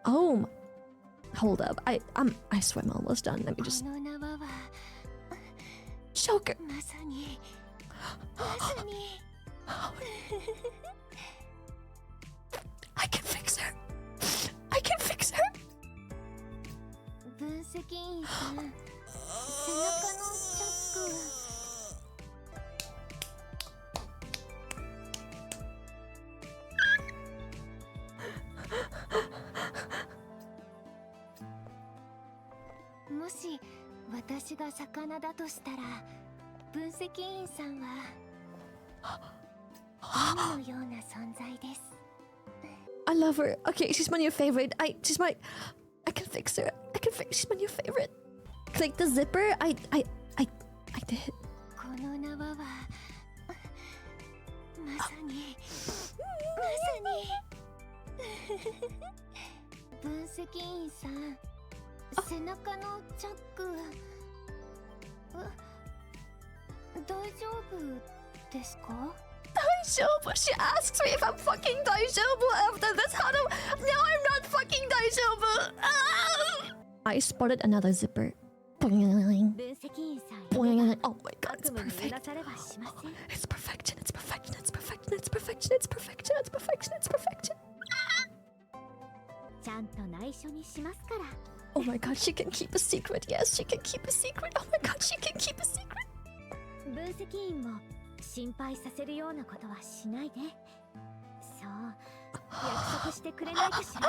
Oh, hold up. I swear I'm almost done. Let me just choke her. I can fix her. I can fix her. 分析員さん、背中のチャック。もし私が魚だとしたら、分析員さんは海のような存在です。I love her. Okay, she's my new favorite. I can fix her. She's my new favorite. Click the zipper. I did. この縄はまさに分析員さん、背中のチャック大丈夫ですか？ Daijoubu. She asks me if I'm fucking Daijoubu after this. How do? No, I'm not fucking Daijoubu. Ah! I spotted another zipper. Boing. 分析員さん、 Boing. Oh my god, it's 悪夢にう perfect. なされはしません。 It's perfection. It's perfection. It's perfection. It's perfection. It's perfection. It's perfection. It's perfection. ちゃんと内緒にしますから。 Oh my god, she can keep a secret. Yes, she can keep a secret. Oh my god, she can keep a secret. 分析員も心配させるようなことはしないで。そう、約束してくれないかしら。